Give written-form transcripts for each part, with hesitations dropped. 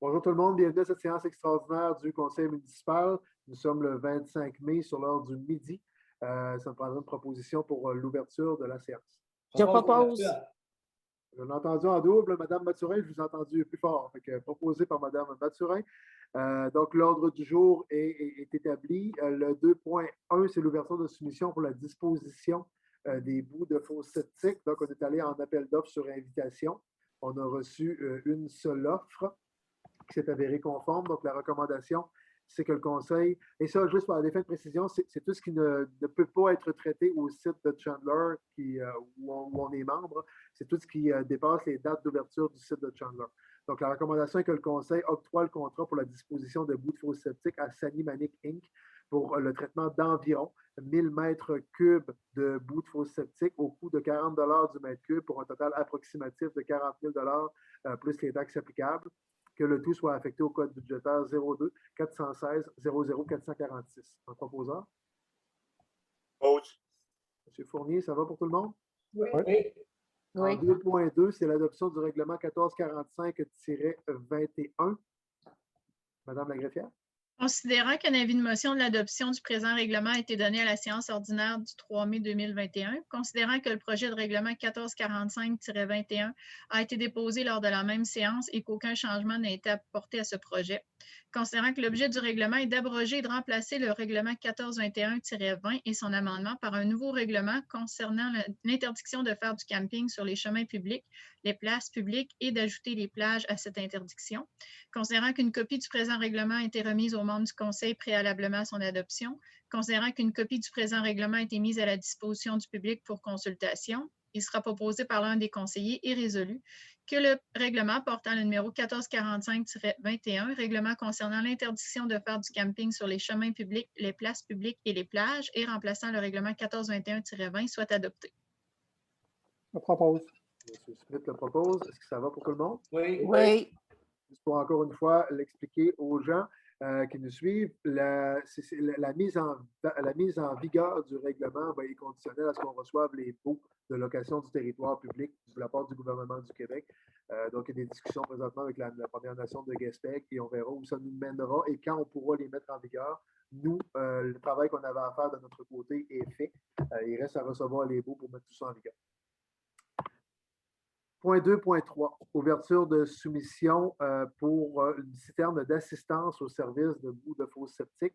Bonjour tout le monde, bienvenue à cette séance extraordinaire du Conseil municipal. Nous sommes le 25 mai sur l'heure du midi. Ça me prendra une proposition pour l'ouverture de la séance. Je propose. Je l'ai entendu en double, Mme Mathurin, je vous ai entendu plus fort. Proposé par Mme Mathurin. Donc, l'ordre du jour est établi. Le 2.1, c'est l'ouverture de soumission pour la disposition des bouts de fosse septique. Donc, on est allé en appel d'offres sur invitation. On a reçu une seule offre qui s'est avérée conforme. Donc, la recommandation, c'est que le Conseil, et ça, juste pour la défaite de précision, c'est tout ce qui ne peut pas être traité au site de Chandler où on est membre. C'est tout ce qui dépasse les dates d'ouverture du site de Chandler. Donc, la recommandation est que le Conseil octroie le contrat pour la disposition de bouts de fosse septique à Sani Manic Inc. pour le traitement d'environ 1000 mètres cubes de bouts de fosse septique au coût de 40 du mètre cube pour un total approximatif de 40 000 plus les taxes applicables. Que le tout soit affecté au code budgétaire 02 416 00 446. Un proposeur? Pause. M. Fournier, ça va pour tout le monde? Oui. En 2.2, c'est l'adoption du règlement 1445-21. Madame la greffière? Considérant qu'un avis de motion de l'adoption du présent règlement a été donné à la séance ordinaire du 3 mai 2021, considérant que le projet de règlement 1445-21 a été déposé lors de la même séance et qu'aucun changement n'a été apporté à ce projet, considérant que l'objet du règlement est d'abroger et de remplacer le règlement 1421-20 et son amendement par un nouveau règlement concernant l'interdiction de faire du camping sur les chemins publics, les places publiques et d'ajouter les plages à cette interdiction, considérant qu'une copie du présent règlement a été remise aux membres du Conseil préalablement à son adoption, considérant qu'une copie du présent règlement a été mise à la disposition du public pour consultation, il sera proposé par l'un des conseillers et résolu que le règlement portant le numéro 1445-21, règlement concernant l'interdiction de faire du camping sur les chemins publics, les places publiques et les plages et remplaçant le règlement 1421-20 soit adopté. Je propose. M. Smith le propose. Est-ce que ça va pour tout le monde? Oui. Juste pour encore une fois l'expliquer aux gens qui nous suivent, la mise en vigueur du règlement est conditionnelle à ce qu'on reçoive les baux de location du territoire public de la part du gouvernement du Québec. Donc, il y a des discussions présentement avec la Première Nation de Gaspé et on verra où ça nous mènera et quand on pourra les mettre en vigueur. Nous, le travail qu'on avait à faire de notre côté est fait. Il reste à recevoir les baux pour mettre tout ça en vigueur. Point 2.3, ouverture de soumission pour une citerne d'assistance au service de bouts de fosse septique.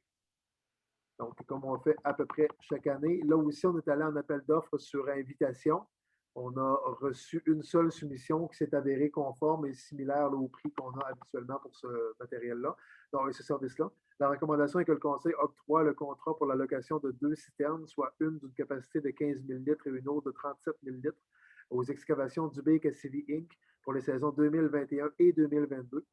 Donc, comme on fait à peu près chaque année. Là aussi, on est allé en appel d'offres sur invitation. On a reçu une seule soumission qui s'est avérée conforme et similaire au prix qu'on a habituellement pour ce matériel-là, donc ce service-là. La recommandation est que le Conseil octroie le contrat pour la location de 2 citernes, soit une d'une capacité de 15 000 litres et une autre de 37 000 litres, aux excavations du Baie-Cassidy Inc. pour les saisons 2021 et 2022,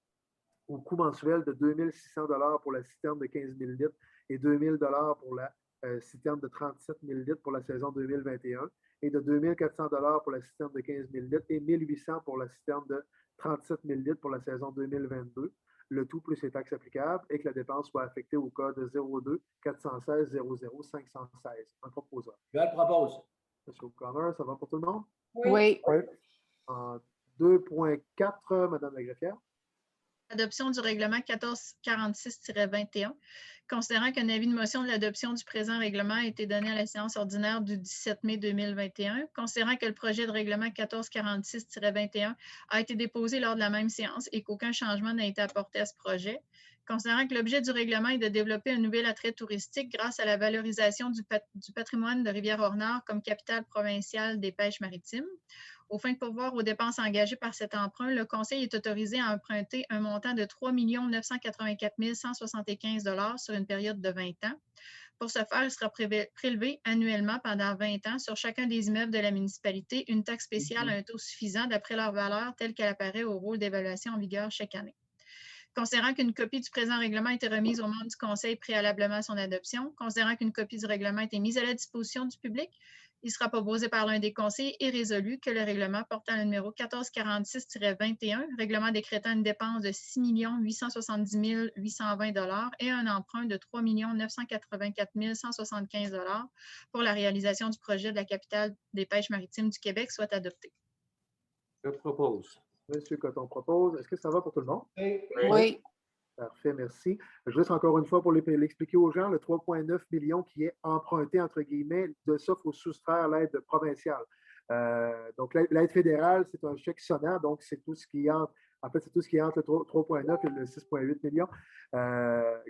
au coût mensuel de 2 600 pour la citerne de 15 000 litres et 2 000 pour la citerne de 37 000 litres pour la saison 2021 et de 2 400 pour la citerne de 15 000 litres et 1 800 pour la citerne de 37 000 litres pour la saison 2022, le tout plus les taxes applicables et que la dépense soit affectée au code 02 416 00 516. Un proposeur. Je le propose. M. O'Connor, ça va pour tout le monde? Oui. En 2.4, Mme la greffière. Adoption du règlement 1446-21, considérant qu'un avis de motion de l'adoption du présent règlement a été donné à la séance ordinaire du 17 mai 2021, considérant que le projet de règlement 1446-21 a été déposé lors de la même séance et qu'aucun changement n'a été apporté à ce projet, considérant que l'objet du règlement est de développer un nouvel attrait touristique grâce à la valorisation du patrimoine de Rivière-au-Nord comme capitale provinciale des pêches maritimes. Aux fins de pourvoir aux dépenses engagées par cet emprunt, le Conseil est autorisé à emprunter un montant de 3 984 175 $ sur une période de 20 ans. Pour ce faire, il sera prélevé annuellement pendant 20 ans sur chacun des immeubles de la municipalité une taxe spéciale à un taux suffisant d'après leur valeur telle qu'elle apparaît au rôle d'évaluation en vigueur chaque année. Considérant qu'une copie du présent règlement a été remise aux membres du Conseil préalablement à son adoption, considérant qu'une copie du règlement a été mise à la disposition du public, il sera proposé par l'un des conseillers et résolu que le règlement portant le numéro 1446-21, règlement décrétant une dépense de 6 870 820 $ et un emprunt de 3 984 175 $ pour la réalisation du projet de la capitale des pêches maritimes du Québec soit adopté. Je propose. M. Coton propose. Est-ce que ça va pour tout le monde? Oui. Parfait, merci. Je laisse encore une fois pour l'expliquer aux gens, le 3,9 millions qui est emprunté, entre guillemets, de ça, il faut soustraire l'aide provinciale. Donc, l'aide fédérale, c'est un chèque sonnant, donc c'est tout ce qui entre, en fait, c'est tout ce qui est entre le 3,9 et le 6,8 millions,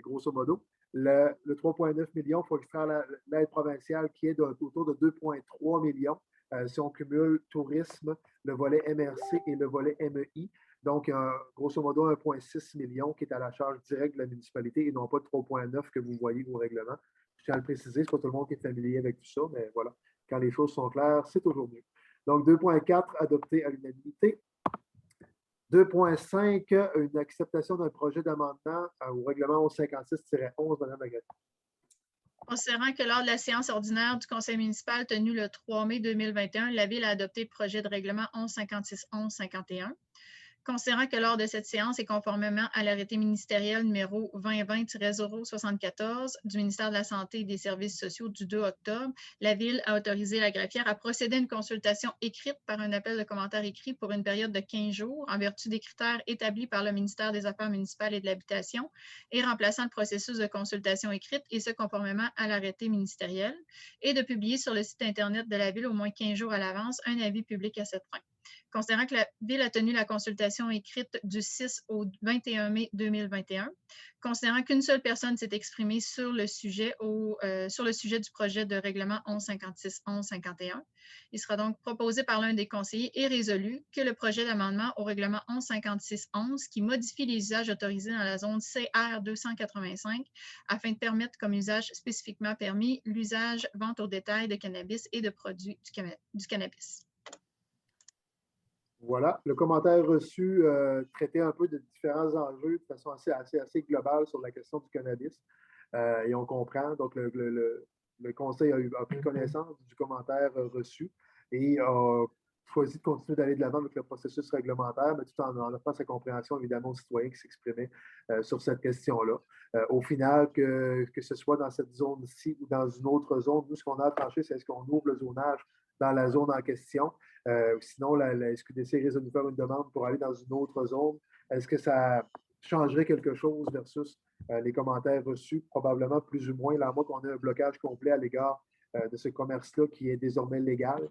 grosso modo. Le 3,9 millions, il faut extraire l'aide provinciale qui est autour de 2,3 millions. Si on cumule tourisme, le volet MRC et le volet MEI. Donc, grosso modo, 1,6 million qui est à la charge directe de la municipalité et non pas de 3,9 que vous voyez au règlement. Je tiens à le préciser, ce n'est pas tout le monde qui est familier avec tout ça, mais voilà, quand les choses sont claires, c'est toujours mieux. Donc, 2,4 adopté à l'unanimité. 2,5, une acceptation d'un projet d'amendement au règlement 1156-11, Mme Lagrette. Considérant que lors de la séance ordinaire du conseil municipal tenue le 3 mai 2021, la Ville a adopté le projet de règlement 1156-1151. Considérant que lors de cette séance et conformément à l'arrêté ministériel numéro 2020-074 du ministère de la Santé et des Services sociaux du 2 octobre, la Ville a autorisé la greffière à procéder à une consultation écrite par un appel de commentaires écrit pour une période de 15 jours en vertu des critères établis par le ministère des Affaires municipales et de l'Habitation et remplaçant le processus de consultation écrite et ce conformément à l'arrêté ministériel et de publier sur le site Internet de la Ville au moins 15 jours à l'avance un avis public à cette fin. Considérant que la Ville a tenu la consultation écrite du 6 au 21 mai 2021, considérant qu'une seule personne s'est exprimée sur le sujet du projet de règlement 1156-1151, il sera donc proposé par l'un des conseillers et résolu que le projet d'amendement au règlement 1156-11 qui modifie les usages autorisés dans la zone CR 285 afin de permettre comme usage spécifiquement permis l'usage, vente au détail de cannabis et de produits du cannabis. Voilà, le commentaire reçu traitait un peu de différents enjeux de façon assez globale sur la question du cannabis. Et on comprend, donc le conseil a pris connaissance du commentaire reçu et a choisi de continuer d'aller de l'avant avec le processus réglementaire, mais tout en offrant sa compréhension évidemment aux citoyens qui s'exprimaient sur cette question-là. Au final, que ce soit dans cette zone-ci ou dans une autre zone, nous, ce qu'on a tranché, c'est est-ce qu'on ouvre le zonage dans la zone en question. Sinon, la SQDC risque de nous faire une demande pour aller dans une autre zone. Est-ce que ça changerait quelque chose versus les commentaires reçus? Probablement plus ou moins, là, à moins qu'on ait un blocage complet à l'égard de ce commerce-là qui est désormais légal.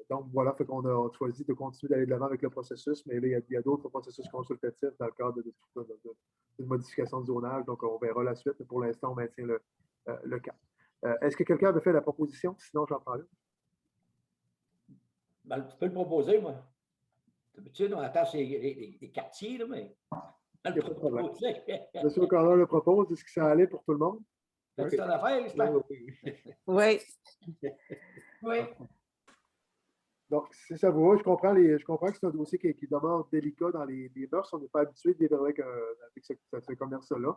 Donc, voilà, fait qu'on a choisi de continuer d'aller de l'avant avec le processus, mais là, il y a d'autres processus consultatifs dans le cadre d'une modification de zonage. Donc, on verra la suite, mais pour l'instant, on maintient le cap. Est-ce que quelqu'un avait fait la proposition? Sinon, j'en prends une. Ben, tu peux le proposer, moi. D'habitude, on attend les quartiers, là, mais. Il n'y a pas de problème. Monsieur O'Connor le propose. Est-ce que ça allait pour tout le monde? C'est ton affaire, j'espère. Oui. Oui. Donc, si ça vous va, je comprends que c'est un dossier qui demeure délicat dans les mœurs. On n'est pas habitué de vivre avec ce commerce-là.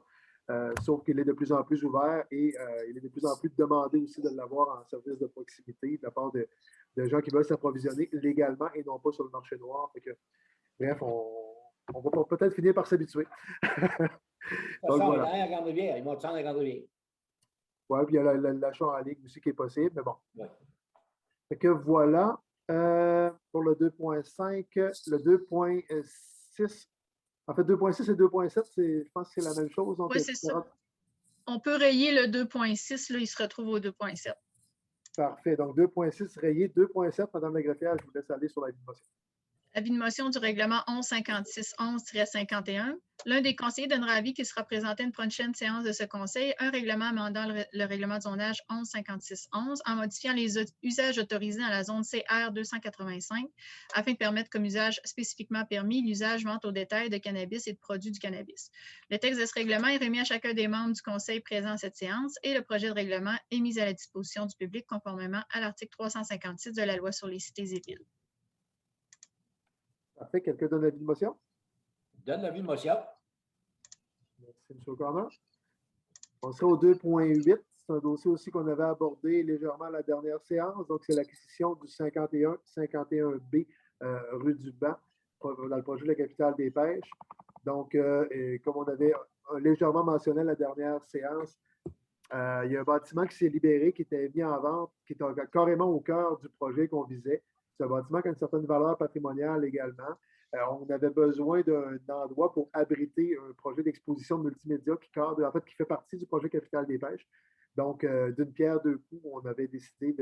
Sauf qu'il est de plus en plus ouvert et il est de plus en plus demandé aussi de l'avoir en service de proximité de la part de gens qui veulent s'approvisionner légalement et non pas sur le marché noir. Fait que, bref, on va peut-être finir par s'habituer. Donc, voilà. À Grande-Rivière, ils vont descendre à Grande-Rivière. Oui, puis il y a l'achat en ligne aussi qui est possible, mais bon. Ouais. Fait que voilà. Pour le 2.5, le 2.6. En fait, 2.6 et 2.7, je pense que c'est la même chose. Oui, c'est ça. On peut rayer le 2.6, là, il se retrouve au 2.7. Parfait. Donc, 2.6 rayé, 2.7, Mme la greffière, je vous laisse aller sur la motion. Avis de motion du règlement 1156-11-51. L'un des conseillers donnera avis qu'il sera présenté à une prochaine séance de ce conseil un règlement amendant le règlement de zonage 1156-11 en modifiant les usages autorisés dans la zone CR 285 afin de permettre comme usage spécifiquement permis l'usage, vente au détail de cannabis et de produits du cannabis. Le texte de ce règlement est remis à chacun des membres du conseil présent à cette séance et le projet de règlement est mis à la disposition du public conformément à l'article 356 de la loi sur les cités et villes. Parfait. Quelqu'un donne l'avis de motion? Donne l'avis de motion. Merci, M. O'Connor. On sera au 2.8. C'est un dossier aussi qu'on avait abordé légèrement à la dernière séance. Donc, c'est l'acquisition du 51B rue du Banc dans le projet de la capitale des pêches. Donc, comme on avait légèrement mentionné à la dernière séance, il y a un bâtiment qui s'est libéré, qui était mis en vente, qui est carrément au cœur du projet qu'on visait. C'est un bâtiment qui a une certaine valeur patrimoniale également. On avait besoin d'un endroit pour abriter un projet d'exposition multimédia qui fait partie du projet Capitale des Pêches. Donc, d'une pierre deux coups, on avait décidé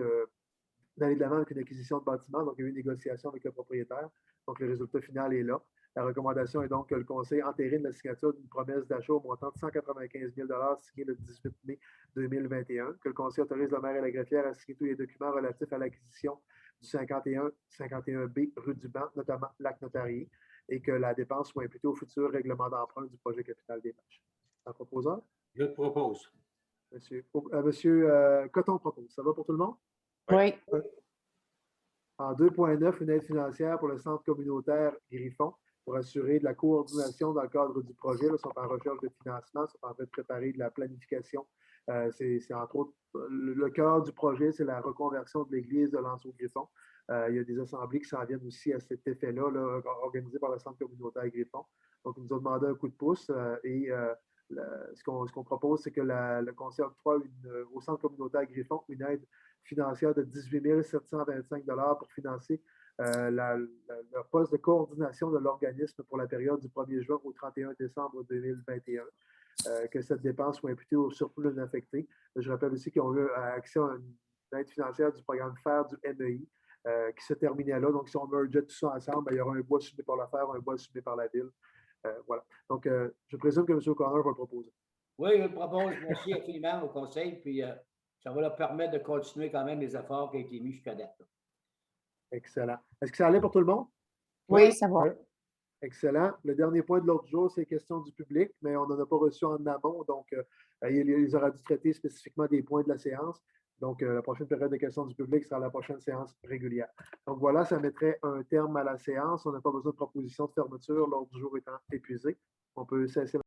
d'aller de l'avant avec une acquisition de bâtiment. Donc, il y a eu une négociation avec le propriétaire. Donc, le résultat final est là. La recommandation est donc que le Conseil entérine la signature d'une promesse d'achat au montant de 195 000 signée le 18 mai 2021, que le Conseil autorise le maire et la greffière à signer tous les documents relatifs à l'acquisition du 51B rue du Banc, notamment l'acte notarié, et que la dépense soit imputée au futur règlement d'emprunt du projet Capitale des Pêches. Un proposeur? Je le propose. Monsieur Coton propose. Ça va pour tout le monde? Oui. En 2.9, une aide financière pour le centre communautaire Griffon pour assurer de la coordination dans le cadre du projet. Ils sont en recherche de financement, sont en train de préparer de la planification. C'est entre autres le cœur du projet, c'est la reconversion de l'église de Lanceau-Griffon. Il y a des assemblées qui s'en viennent aussi à cet effet-là, organisées par le centre communautaire Griffon. Donc, ils nous ont demandé un coup de pouce ce qu'on propose, c'est que le Conseil octroie au centre communautaire Griffon une aide financière de 18 725 $ pour financer le poste de coordination de l'organisme pour la période du 1er juin au 31 décembre 2021. Que cette dépense soit imputée au surplus non affecté. Je rappelle aussi qu'ils ont eu accès à une aide financière du programme FAIR du MEI qui se terminait là. Donc, si on mergeait tout ça ensemble, il y aura un bois assumé par la FAIR, un bois assumé par la Ville. Voilà. Donc, je présume que M. O'Connor va le proposer. Oui, je le propose. Merci infiniment au Conseil. Puis, ça va leur permettre de continuer quand même les efforts qui ont été mis jusqu'à date. Excellent. Est-ce que ça allait pour tout le monde? Oui, ça va. Excellent. Le dernier point de l'ordre du jour, c'est les questions du public, mais on n'en a pas reçu en amont, donc il aura dû traiter spécifiquement des points de la séance. Donc, la prochaine période de questions du public sera la prochaine séance régulière. Donc, voilà, ça mettrait un terme à la séance. On n'a pas besoin de proposition de fermeture, l'ordre du jour étant épuisé. On peut cesser